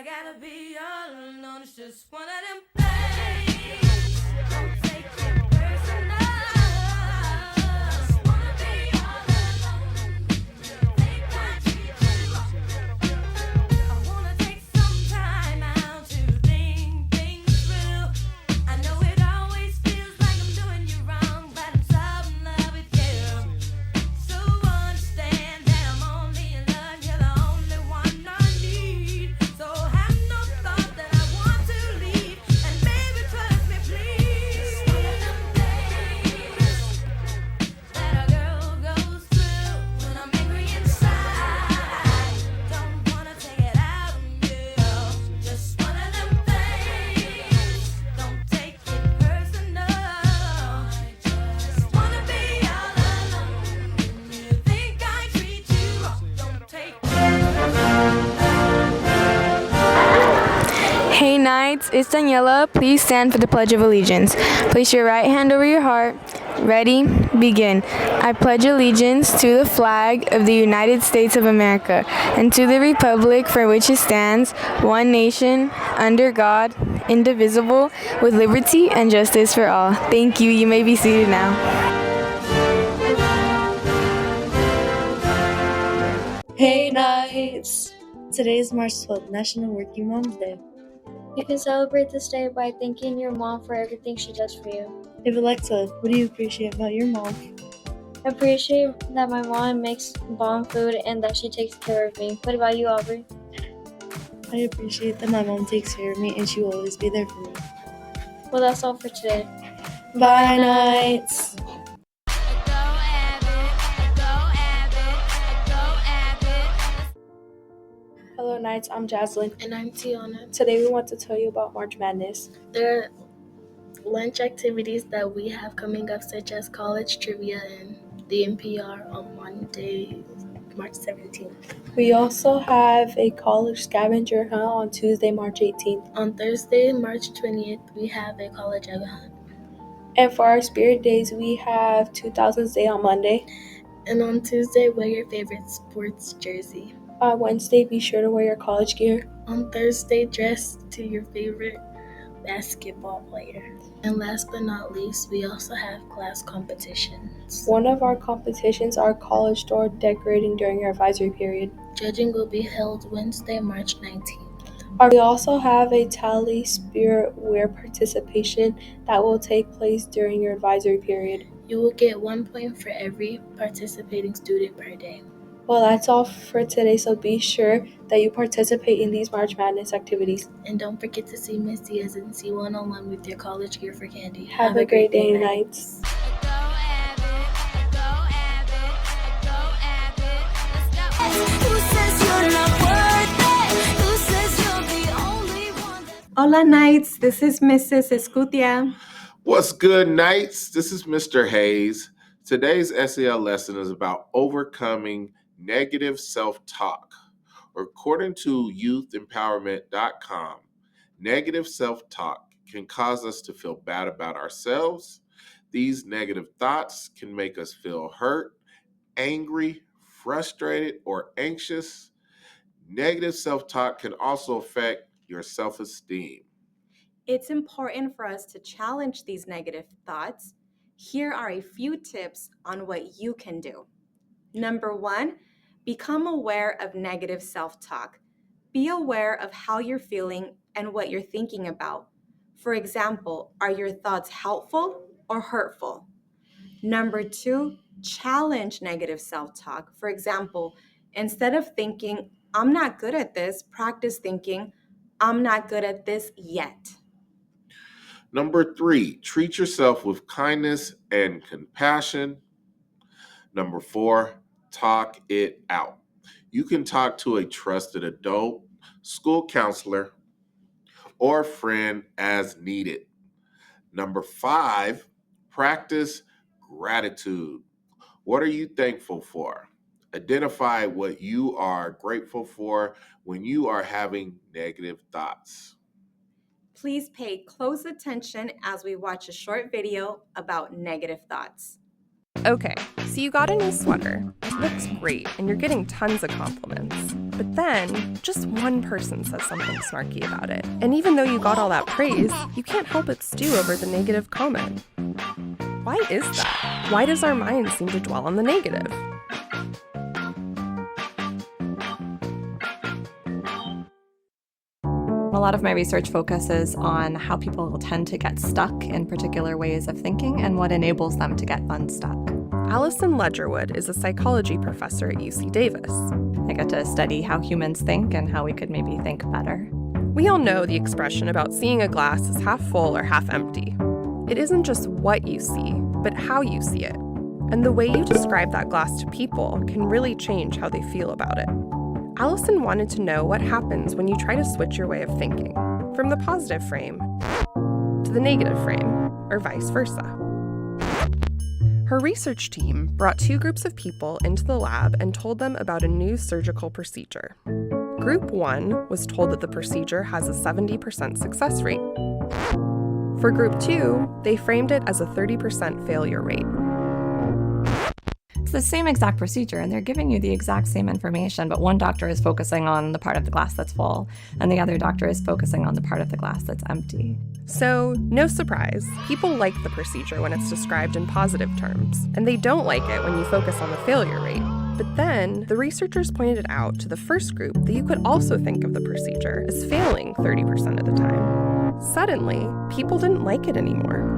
I gotta be all alone. It's just one of them things. Don't take it personal. Just wanna be all alone. Think I treat you wrong. I wanna take some time out to think things through. I know it always feels like I'm doing you wrong, but I'm so in love with you. So understand that I'm only in love. You're the only one I need. So have no thought that I want to leave. And baby, trust me, please. One of them days that a girl goes through when I'm angry inside. Don't wanna take it out on you. Just one of them things. Don't take it personal. Just wanna be all alone. When you think I treat you wrong, don't take Hey Knights, it's Daniela. Please stand for the Pledge of Allegiance. Place your right hand over your heart. Ready? Begin. I pledge allegiance to the flag of the United States of America and to the republic for which it stands, one nation, under God, indivisible, with liberty and justice for all. Thank you. You may be seated now. Hey Knights! Today is March 12th, National Working Moms Day. You can celebrate this day by thanking your mom for everything she does for you. Hey Alexa, what do you appreciate about your mom? I appreciate that my mom makes bomb food and that she takes care of me. What about you, Aubrey? I appreciate that my mom takes care of me and she will always be there for me. Well, that's all for today. Bye Knights! Hello Knights, I'm Jaslyn. And I'm Tiana. Today we want to tell you about March Madness. There are lunch activities that we have coming up, such as college trivia and the NPR on Monday, March 17th. We also have a college scavenger hunt on Tuesday, March 18th. On Thursday, March 20th, we have a college egg hunt. And for our spirit days, we have 2000s Day on Monday. And on Tuesday, wear your favorite sports jersey. On Wednesday, be sure to wear your college gear. On Thursday, dress to your favorite basketball player. And last but not least, we also have class competitions. One of our competitions are college store decorating during your advisory period. Judging will be held Wednesday, March 19th. We also have a Tally Spirit Wear participation that will take place during your advisory period. You will get 1 point for every participating student per day. Well, that's all for today, so be sure that you participate in these March Madness activities. And don't forget to see Miss Diaz and see one-on-one with your college gear for candy. Have a great day, Knights. Hola Knights, this is Mrs. Escutia. What's good, Knights? This is Mr. Hayes. Today's SEL lesson is about overcoming negative self-talk. According to youthempowerment.com, negative self-talk can cause us to feel bad about ourselves. These negative thoughts can make us feel hurt, angry, frustrated, or anxious. Negative self-talk can also affect your self-esteem. It's important for us to challenge these negative thoughts. Here are a few tips on what you can do. Number 1, become aware of negative self-talk. Be aware of how you're feeling and what you're thinking about. For example, are your thoughts helpful or hurtful? Number 2, challenge negative self-talk. For example, instead of thinking, I'm not good at this, practice thinking, I'm not good at this yet. Number 3, treat yourself with kindness and compassion. Number 4, talk it out. You can talk to a trusted adult, school counselor, or friend as needed. Number 5, practice gratitude. What are you thankful for? Identify what you are grateful for when you are having negative thoughts. Please pay close attention as we watch a short video about negative thoughts. Okay, so you got a new sweater. It looks great, and you're getting tons of compliments. But then, just one person says something snarky about it. And even though you got all that praise, you can't help but stew over the negative comment. Why is that? Why does our mind seem to dwell on the negative? A lot of my research focuses on how people tend to get stuck in particular ways of thinking and what enables them to get unstuck. Allison Ledgerwood is a psychology professor at UC Davis. I get to study how humans think and how we could maybe think better. We all know the expression about seeing a glass as half full or half empty. It isn't just what you see, but how you see it. And the way you describe that glass to people can really change how they feel about it. Allison wanted to know what happens when you try to switch your way of thinking from the positive frame to the negative frame, or vice versa. Her research team brought two groups of people into the lab and told them about a new surgical procedure. Group 1 was told that the procedure has a 70% success rate. For Group 2, they framed it as a 30% failure rate. It's the same exact procedure, and they're giving you the exact same information, but one doctor is focusing on the part of the glass that's full, and the other doctor is focusing on the part of the glass that's empty. So, no surprise, people like the procedure when it's described in positive terms, and they don't like it when you focus on the failure rate. But then, the researchers pointed out to the first group that you could also think of the procedure as failing 30% of the time. Suddenly, people didn't like it anymore.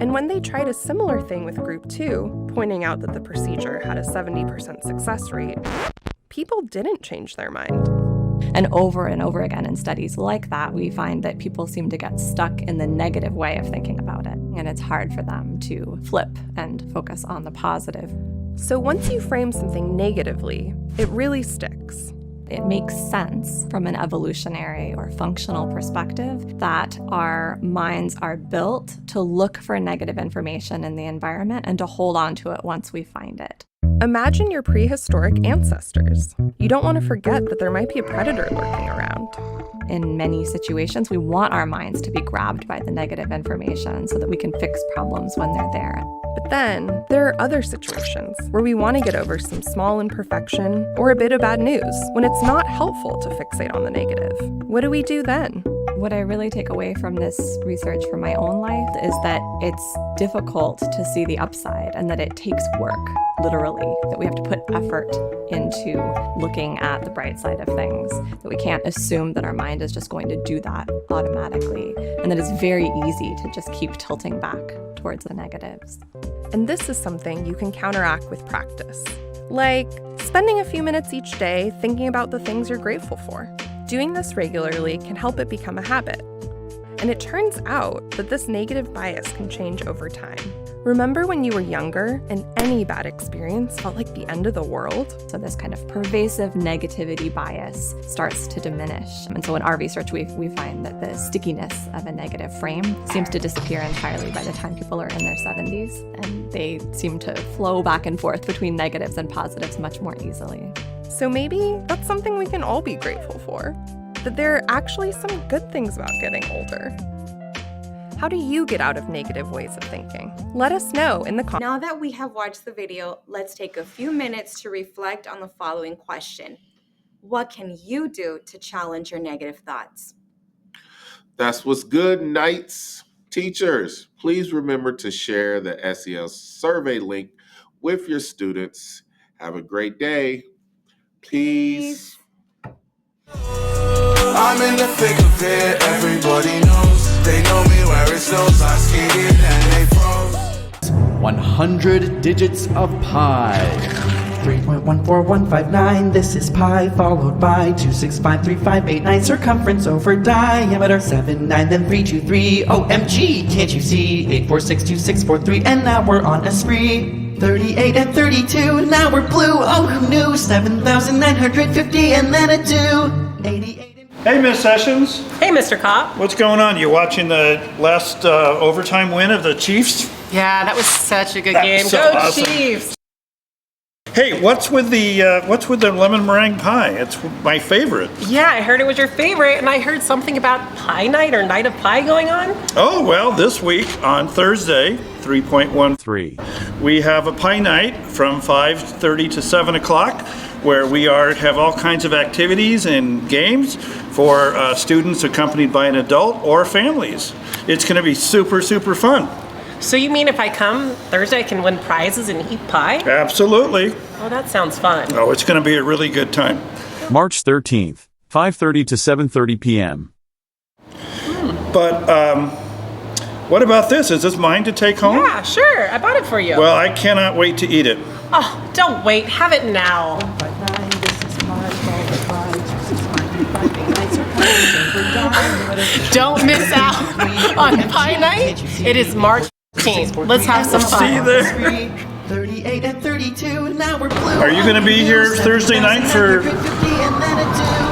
And when they tried a similar thing with Group 2, pointing out that the procedure had a 70% success rate, people didn't change their mind. And over again in studies like that, we find that people seem to get stuck in the negative way of thinking about it. And it's hard for them to flip and focus on the positive. So once you frame something negatively, it really sticks. It makes sense from an evolutionary or functional perspective that our minds are built to look for negative information in the environment and to hold on to it once we find it. Imagine your prehistoric ancestors. You don't want to forget that there might be a predator lurking around. In many situations, we want our minds to be grabbed by the negative information so that we can fix problems when they're there. But then, there are other situations where we want to get over some small imperfection or a bit of bad news when it's not helpful to fixate on the negative. What do we do then? What I really take away from this research for my own life is that it's difficult to see the upside and that it takes work, literally, that we have to put effort into looking at the bright side of things, that we can't assume that our mind is just going to do that automatically, and that it's very easy to just keep tilting back towards the negatives. And this is something you can counteract with practice, like spending a few minutes each day thinking about the things you're grateful for. Doing this regularly can help it become a habit. And it turns out that this negative bias can change over time. Remember when you were younger and any bad experience felt like the end of the world? So this kind of pervasive negativity bias starts to diminish. And so in our research, we find that the stickiness of a negative frame seems to disappear entirely by the time people are in their 70s. And they seem to flow back and forth between negatives and positives much more easily. So maybe that's something we can all be grateful for, that there are actually some good things about getting older. How do you get out of negative ways of thinking? Let us know in the comments. Now that we have watched the video, let's take a few minutes to reflect on the following question. What can you do to challenge your negative thoughts? That's what's good, Knights. Teachers, please remember to share the SEL survey link with your students. Have a great day. Peace. I'm in the thick of it, everybody knows. They know me where it snows, I skated and they froze. 100 digits of pi. 3.14159, this is pi, followed by 2653589, circumference over diameter 79, then 323, OMG, can't you see? 8462643, and now we're on a spree. 38 and 32, now we're blue, oh who knew? 7,950 and then a 2. 88. Hey Miss Sessions. Hey Mr. Kopp. What's going on? You watching the last overtime win of the Chiefs? Yeah, that was such a good That game. was so Go awesome. Chiefs! Hey, what's with the lemon meringue pie? It's my favorite. Yeah, I heard it was your favorite, and I heard something about Pie Night or Night of Pie going on. Oh, well, this week on Thursday, 3.13, we have a pie night from 5:30 to 7 o'clock, where we have all kinds of activities and games for students accompanied by an adult or families. It's going to be super, super fun. So you mean if I come Thursday, I can win prizes and eat pie? Absolutely. Oh, that sounds fun. Oh, it's going to be a really good time. March 13th, 5:30 to 7:30 p.m. But what about this? Is this mine to take home? Yeah, sure. I bought it for you. Well, I cannot wait to eat it. Oh, don't wait. Have it now. Don't miss out on Pie Night. It is March 15th. Let's have some fun. See you there. 38 and 32, now we're blue. Are you going to be here Thursday night for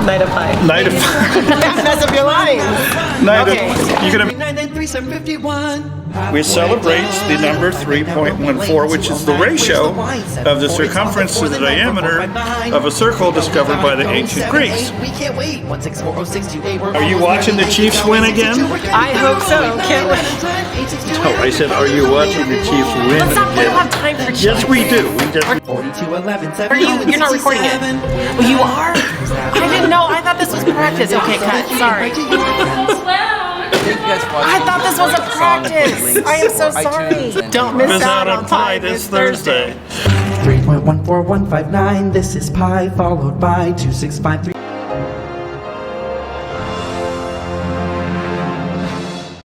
Night of Pie? Night of Pie. That's up your line. You're going to. 993-751. We celebrate the number 3.14, which is the ratio of the circumference to the diameter of a circle discovered by the ancient Greeks. We can't wait. 1640628. Are you watching the Chiefs win again? I hope so. Can't wait. Oh, I said, are you watching the Chiefs win Let's not, we don't have again? time for Chiefs. Yes, we do. We just. 4211. You're not recording it. Well, you are? I didn't know. I thought this was practice. Okay, cut. Sorry. I thought this was a practice. I am so sorry. Don't miss out on Pie this Thursday. 3.141159. This is Pi followed by 2653.